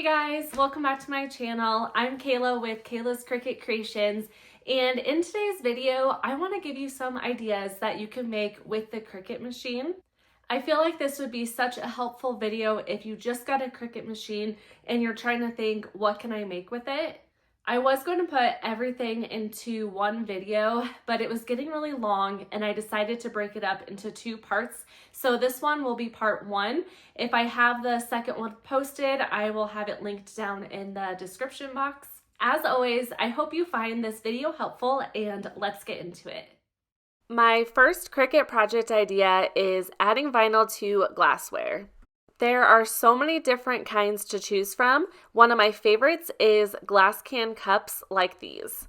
Hey guys, welcome back to my channel. I'm Kayla with Kayla's Cricut Creations, and in today's video, I want to give you some ideas that you can make with the Cricut machine. I feel like this would be such a helpful video if you just got a Cricut machine and you're trying to think, what can I make with it? I was going to put everything into one video, but it was getting really long and I decided to break it up into two parts. So this one will be part one. If I have the second one posted, I will have it linked down in the description box. As always, I hope you find this video helpful and let's get into it. My first Cricut project idea is adding vinyl to glassware. There are so many different kinds to choose from. One of my favorites is glass can cups like these.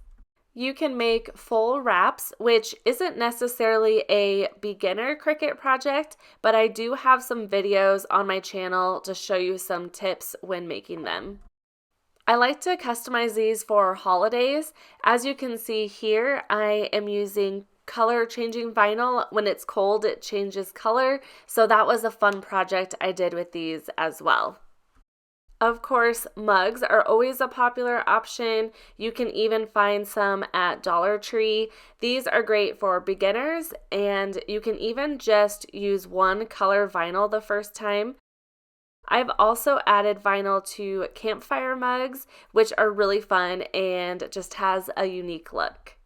You can make full wraps, which isn't necessarily a beginner Cricut project, but I do have some videos on my channel to show you some tips when making them. I like to customize these for holidays. As you can see here, I am using color changing vinyl. When it's cold, it changes color. So that was a fun project I did with these as well. Of course, mugs are always a popular option. You can even find some at Dollar Tree. These are great for beginners, and you can even just use one color vinyl the first time. I've also added vinyl to campfire mugs, which are really fun and just has a unique look.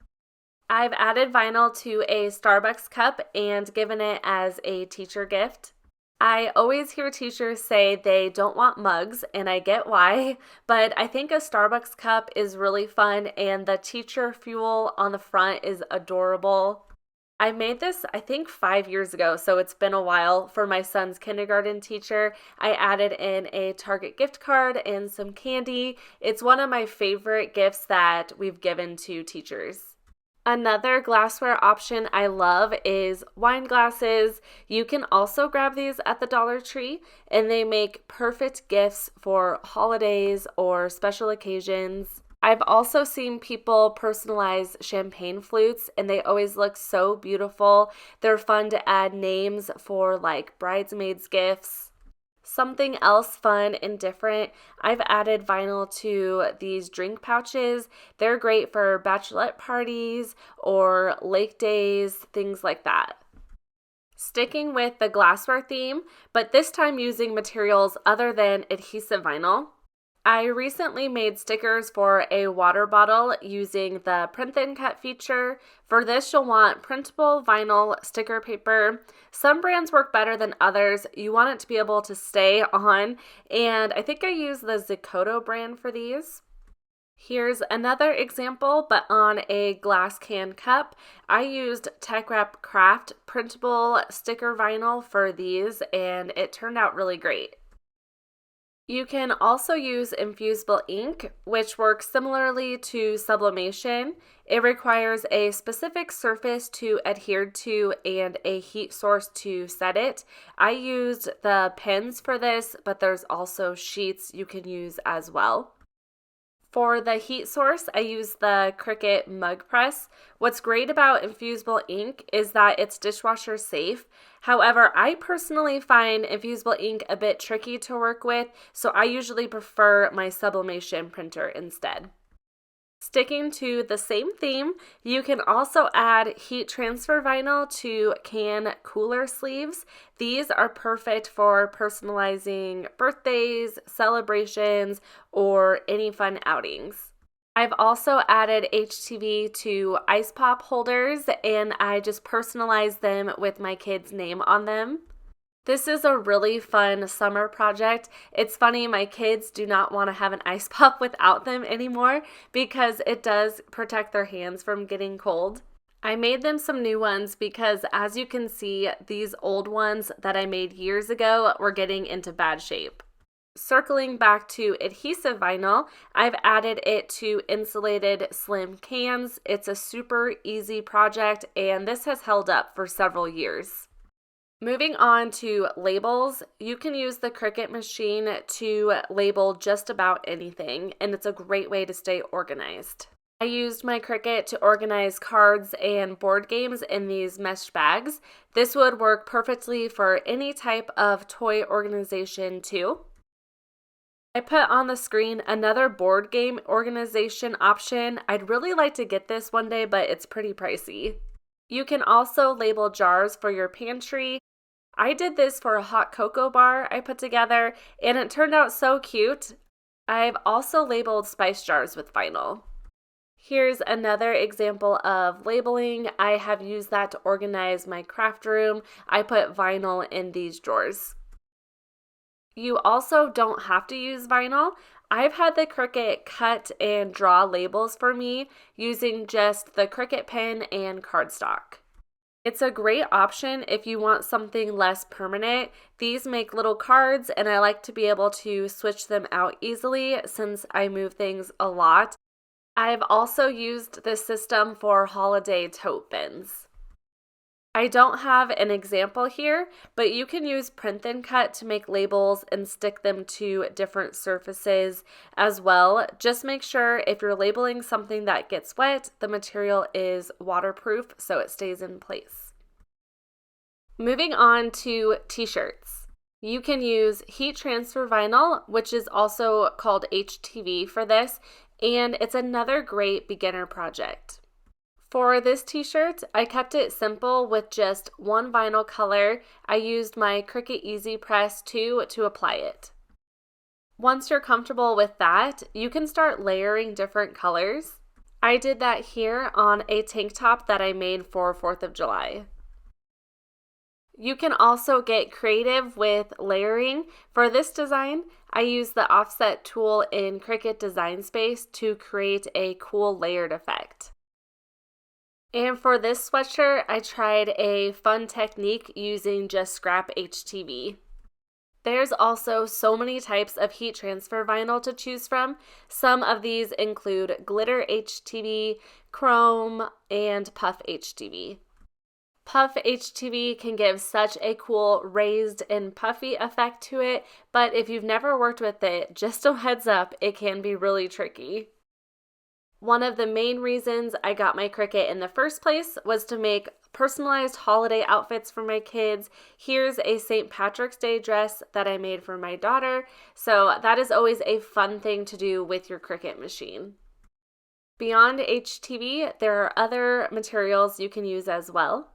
I've added vinyl to a Starbucks cup and given it as a teacher gift. I always hear teachers say they don't want mugs, and I get why, but I think a Starbucks cup is really fun and the teacher fuel on the front is adorable. I made this, I think 5 years ago, so it's been a while. For my son's kindergarten teacher, I added in a Target gift card and some candy. It's one of my favorite gifts that we've given to teachers. Another glassware option I love is wine glasses. You can also grab these at the Dollar Tree, and they make perfect gifts for holidays or special occasions. I've also seen people personalize champagne flutes, and they always look so beautiful. They're fun to add names for like bridesmaids gifts. Something else fun and different, I've added vinyl to these drink pouches. They're great for bachelorette parties or lake days, things like that. Sticking with the glassware theme, but this time using materials other than adhesive vinyl. I recently made stickers for a water bottle using the Print Thin Cut feature. For this, you'll want printable vinyl sticker paper. Some brands work better than others. You want it to be able to stay on, and I think I used the Decorative brand for these. Here's another example, but on a glass can cup. I used Tech Wrap Craft printable sticker vinyl for these, and it turned out really great. You can also use infusible ink, which works similarly to sublimation. It requires a specific surface to adhere to and a heat source to set it. I used the pens for this, but there's also sheets you can use as well. For the heat source, I use the Cricut mug press. What's great about infusible ink is that it's dishwasher safe. However, I personally find infusible ink a bit tricky to work with, so I usually prefer my sublimation printer instead. Sticking to the same theme, you can also add heat transfer vinyl to can cooler sleeves. These are perfect for personalizing birthdays, celebrations, or any fun outings. I've also added HTV to ice pop holders, and I just personalize them with my kid's name on them. This is a really fun summer project. It's funny, my kids do not want to have an ice pop without them anymore because it does protect their hands from getting cold. I made them some new ones because, as you can see, these old ones that I made years ago were getting into bad shape. Circling back to adhesive vinyl, I've added it to insulated slim cans. It's a super easy project, and this has held up for several years. Moving on to labels, you can use the Cricut machine to label just about anything, and it's a great way to stay organized. I used my Cricut to organize cards and board games in these mesh bags. This would work perfectly for any type of toy organization too. I put on the screen another board game organization option. I'd really like to get this one day, but it's pretty pricey. You can also label jars for your pantry. I did this for a hot cocoa bar I put together, and it turned out so cute. I've also labeled spice jars with vinyl. Here's another example of labeling. I have used that to organize my craft room. I put vinyl in these drawers. You also don't have to use vinyl. I've had the Cricut cut and draw labels for me using just the Cricut pen and cardstock. It's a great option if you want something less permanent. These make little cards, and I like to be able to switch them out easily since I move things a lot. I've also used this system for holiday tote bins. I don't have an example here, but you can use print and cut to make labels and stick them to different surfaces as well. Just make sure if you're labeling something that gets wet, the material is waterproof so it stays in place. Moving on to t-shirts. You can use heat transfer vinyl, which is also called HTV for this, and it's another great beginner project. For this t-shirt, I kept it simple with just one vinyl color. I used my Cricut Easy Press 2 to apply it. Once you're comfortable with that, you can start layering different colors. I did that here on a tank top that I made for 4th of July. You can also get creative with layering. For this design, I used the offset tool in Cricut Design Space to create a cool layered effect. And for this sweatshirt, I tried a fun technique using just scrap HTV. There's also so many types of heat transfer vinyl to choose from. Some of these include glitter HTV, chrome, and puff HTV. Puff HTV can give such a cool raised and puffy effect to it, but if you've never worked with it, just a heads up, it can be really tricky. One of the main reasons I got my Cricut in the first place was to make personalized holiday outfits for my kids. Here's a St. Patrick's Day dress that I made for my daughter, so that is always a fun thing to do with your Cricut machine. Beyond HTV, there are other materials you can use as well.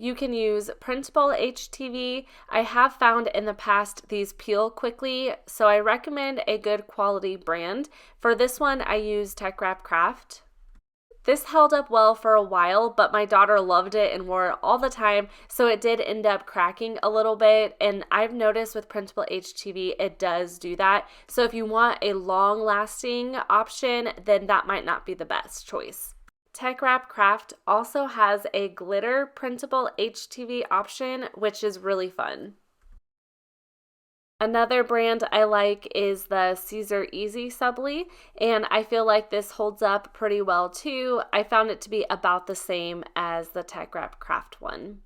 You can use printable HTV. I have found in the past these peel quickly, so I recommend a good quality brand. For this one, I used Tech Wrap Craft. This held up well for a while, but my daughter loved it and wore it all the time, so it did end up cracking a little bit, and I've noticed with printable HTV, it does do that. So if you want a long-lasting option, then that might not be the best choice. Tech Wrap Craft also has a glitter printable HTV option, which is really fun. Another brand I like is the Caesar Easy Subly, and I feel like this holds up pretty well too. I found it to be about the same as the Tech Wrap Craft one.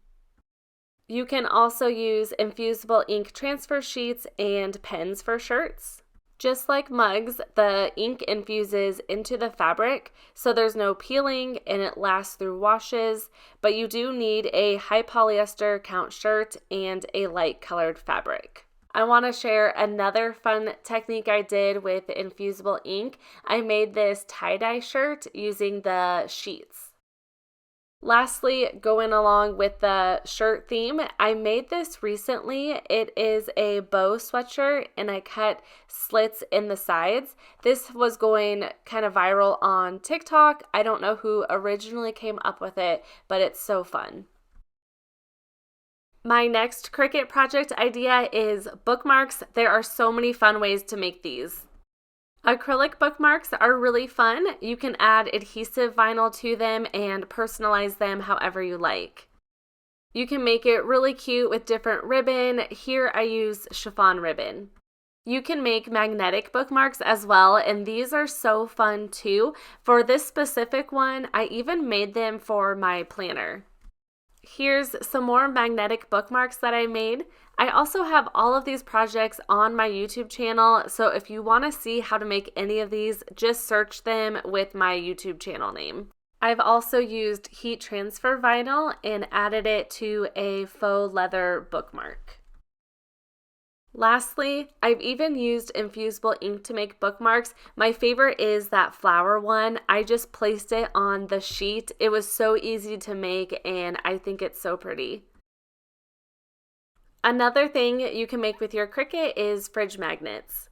You can also use infusible ink transfer sheets and pens for shirts. Just like mugs, the ink infuses into the fabric, so there's no peeling and it lasts through washes, but you do need a high polyester count shirt and a light colored fabric. I want to share another fun technique I did with infusible ink. I made this tie-dye shirt using the sheets. Lastly, going along with the shirt theme, I made this recently. It is a bow sweatshirt and I cut slits in the sides. This was going kind of viral on TikTok. I don't know who originally came up with it, but it's so fun. My next Cricut project idea is bookmarks. There are so many fun ways to make these. Acrylic bookmarks are really fun. You can add adhesive vinyl to them and personalize them however you like. You can make it really cute with different ribbon. Here I use chiffon ribbon. You can make magnetic bookmarks as well, and these are so fun too. For this specific one, I even made them for my planner. Here's some more magnetic bookmarks that I made. I also have all of these projects on my YouTube channel, so if you want to see how to make any of these, just search them with my YouTube channel name. I've also used heat transfer vinyl and added it to a faux leather bookmark. Lastly, I've even used infusible ink to make bookmarks. My favorite is that flower one. I just placed it on the sheet. It was so easy to make and I think it's so pretty. Another thing you can make with your Cricut is fridge magnets.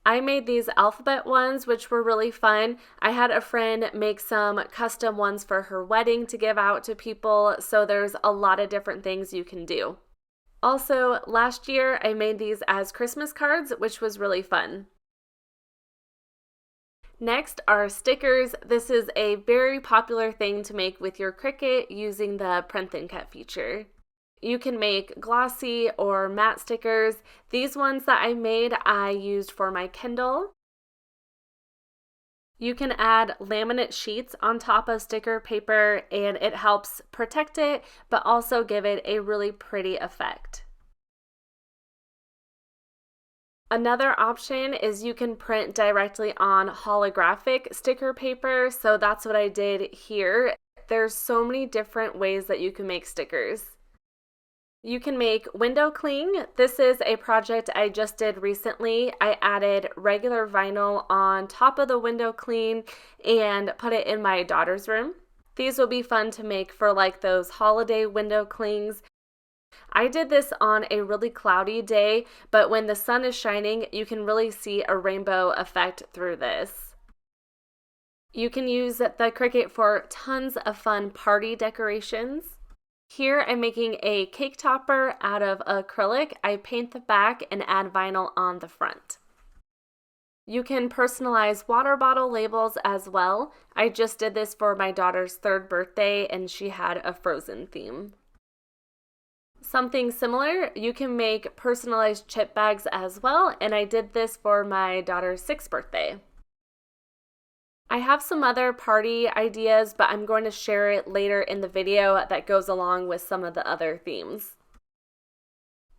I made these alphabet ones, which were really fun. I had a friend make some custom ones for her wedding to give out to people, so there's a lot of different things you can do. Also, last year I made these as Christmas cards, which was really fun. Next are stickers. This is a very popular thing to make with your Cricut using the print and cut feature. You can make glossy or matte stickers. These ones that I made, I used for my Kindle. You can add laminate sheets on top of sticker paper and it helps protect it, but also give it a really pretty effect. Another option is you can print directly on holographic sticker paper, so that's what I did here. There's so many different ways that you can make stickers. You can make window cling. This is a project I just did recently. I added regular vinyl on top of the window cling and put it in my daughter's room. These will be fun to make for like those holiday window clings. I did this on a really cloudy day, but when the sun is shining, you can really see a rainbow effect through this. You can use the Cricut for tons of fun party decorations. Here I'm making a cake topper out of acrylic. I paint the back and add vinyl on the front. You can personalize water bottle labels as well. I just did this for my daughter's 3rd birthday and she had a Frozen theme. Something similar, you can make personalized chip bags as well, and I did this for my daughter's 6th birthday. I have some other party ideas, but I'm going to share it later in the video that goes along with some of the other themes.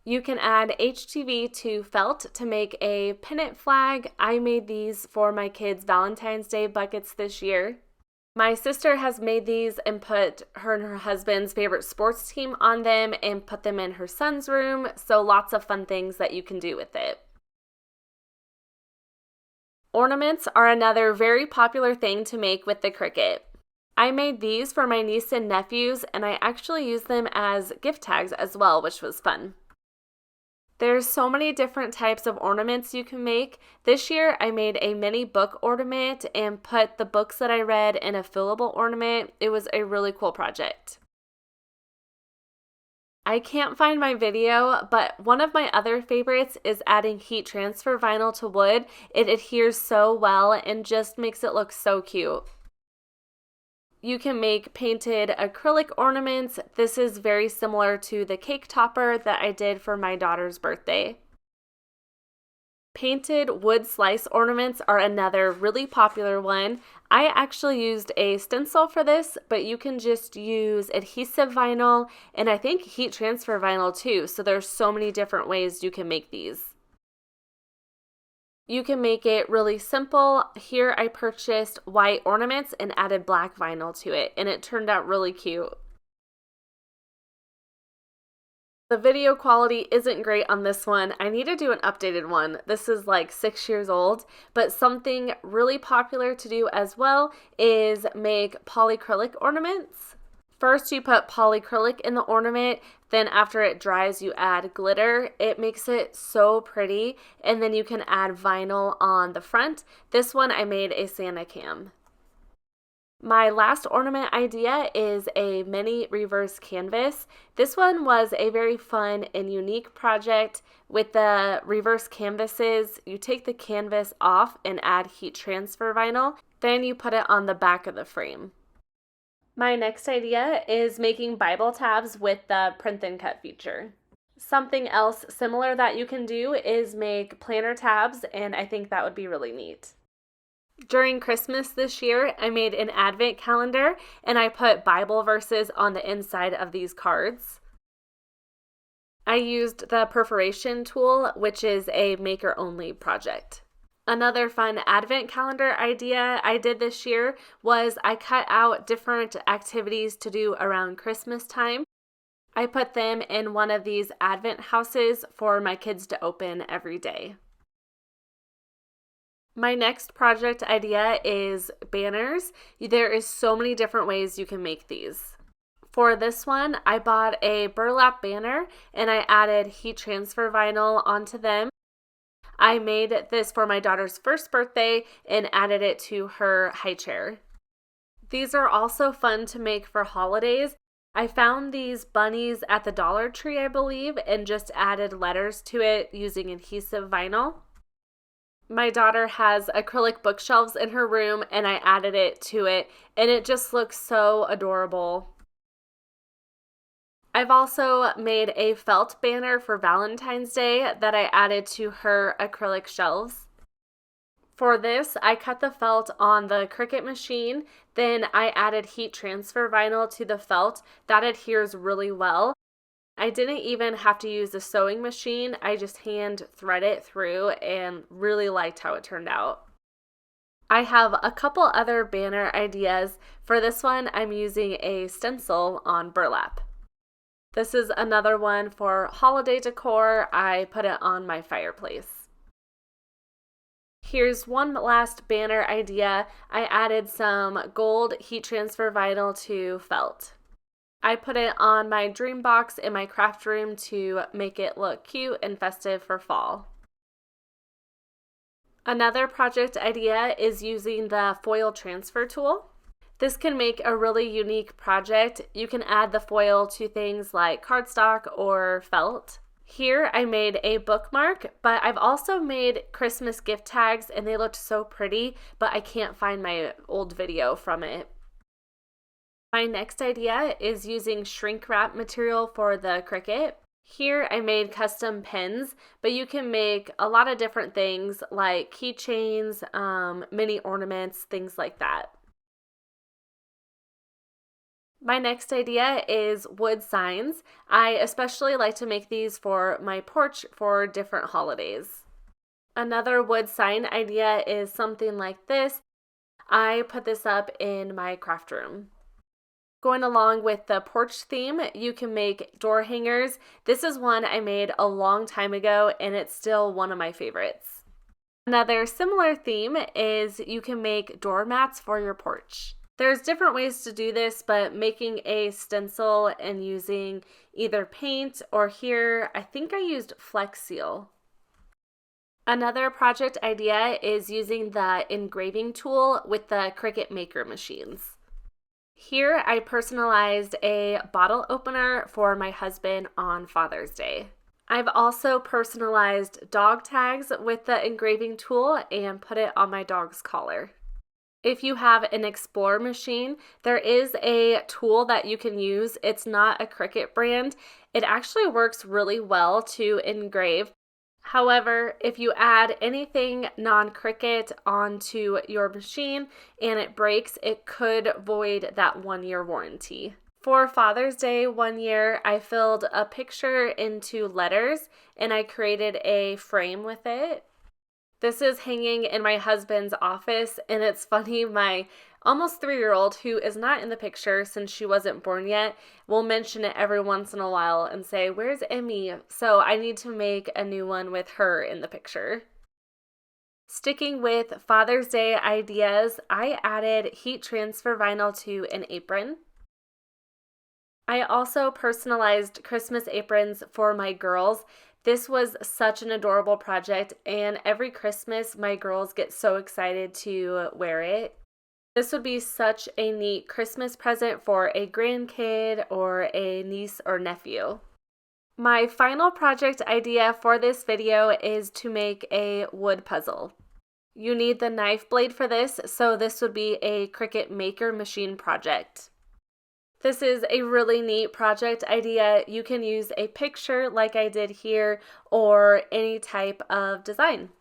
You can add HTV to felt to make a pennant flag. I made these for my kids' Valentine's Day buckets this year. My sister has made these and put her and her husband's favorite sports team on them and put them in her son's room, so lots of fun things that you can do with it. Ornaments are another very popular thing to make with the Cricut. I made these for my niece and nephews, and I actually used them as gift tags as well, which was fun. There's so many different types of ornaments you can make. This year I made a mini book ornament and put the books that I read in a fillable ornament. It was a really cool project. I can't find my video, but one of my other favorites is adding heat transfer vinyl to wood. It adheres so well and just makes it look so cute. You can make painted acrylic ornaments. This is very similar to the cake topper that I did for my daughter's birthday. Painted wood slice ornaments are another really popular one. I actually used a stencil for this, but you can just use adhesive vinyl and I think heat transfer vinyl too, so there's so many different ways you can make these. You can make it really simple. Here I purchased white ornaments and added black vinyl to it, and it turned out really cute. The video quality isn't great on this one. I need to do an updated one. This is like 6 years old, but something really popular to do as well is make polyacrylic ornaments. First you put polyacrylic in the ornament, then after it dries you add glitter. It makes it so pretty, and then you can add vinyl on the front. This one I made a Santa cam. My last ornament idea is a mini reverse canvas. This one was a very fun and unique project. With the reverse canvases, you take the canvas off and add heat transfer vinyl, then you put it on the back of the frame. My next idea is making Bible tabs with the print and cut feature. Something else similar that you can do is make planner tabs, and I think that would be really neat. During Christmas this year, I made an advent calendar and I put Bible verses on the inside of these cards. I used the perforation tool, which is a maker-only project. Another fun advent calendar idea I did this year was I cut out different activities to do around Christmas time. I I put them in one of these advent houses for my kids to open every day. My next project idea is banners. There is so many different ways you can make these. For this one, I bought a burlap banner and I added heat transfer vinyl onto them. I made this for my daughter's first birthday and added it to her high chair. These are also fun to make for holidays. I found these bunnies at the Dollar Tree, I believe, and just added letters to it using adhesive vinyl. My daughter has acrylic bookshelves in her room and I added it to it and it just looks so adorable. I've also made a felt banner for Valentine's Day that I added to her acrylic shelves. For this, I cut the felt on the Cricut machine, then I added heat transfer vinyl to the felt. That adheres really well. I didn't even have to use a sewing machine. I just hand thread it through and really liked how it turned out. I have a couple other banner ideas. For this one, I'm using a stencil on burlap. This is another one for holiday decor. I put it on my fireplace. Here's one last banner idea. I added some gold heat transfer vinyl to felt. I put it on my dream box in my craft room to make it look cute and festive for fall. Another project idea is using the foil transfer tool. This can make a really unique project. You can add the foil to things like cardstock or felt. Here I made a bookmark, but I've also made Christmas gift tags and they looked so pretty, but I can't find my old video from it. My next idea is using shrink wrap material for the Cricut. Here I made custom pins, but you can make a lot of different things like keychains, mini ornaments, things like that. My next idea is wood signs. I especially like to make these for my porch for different holidays. Another wood sign idea is something like this. I put this up in my craft room. Going along with the porch theme, you can make door hangers. This is one I made a long time ago and it's still one of my favorites. Another similar theme is you can make doormats for your porch. There's different ways to do this, but making a stencil and using either paint or here, I think I used Flex Seal. Another project idea is using the engraving tool with the Cricut Maker machines. Here I personalized a bottle opener for my husband on Father's Day. I've also personalized dog tags with the engraving tool and put it on my dog's collar. If you have an Explorer machine, there is a tool that you can use. It's not a Cricut brand. It actually works really well to engrave. However, if you add anything non-Cricut onto your machine and it breaks, it could void that 1-year warranty. For Father's Day one year, I filled a picture into letters and I created a frame with it. This is hanging in my husband's office and it's funny, my almost 3-year-old, who is not in the picture since she wasn't born yet, will mention it every once in a while and say, "Where's Emmy?" So I need to make a new one with her in the picture. Sticking with Father's Day ideas, I added heat transfer vinyl to an apron. I also personalized Christmas aprons for my girls. This was such an adorable project, and every Christmas my girls get so excited to wear it. This would be such a neat Christmas present for a grandkid or a niece or nephew. My final project idea for this video is to make a wood puzzle. You need the knife blade for this, so this would be a Cricut Maker machine project. This is a really neat project idea. You can use a picture like I did here or any type of design.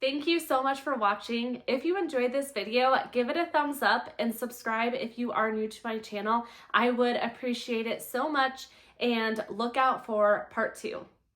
Thank you so much for watching. If you enjoyed this video, give it a thumbs up and subscribe if you are new to my channel. I would appreciate it so much, and look out for part 2.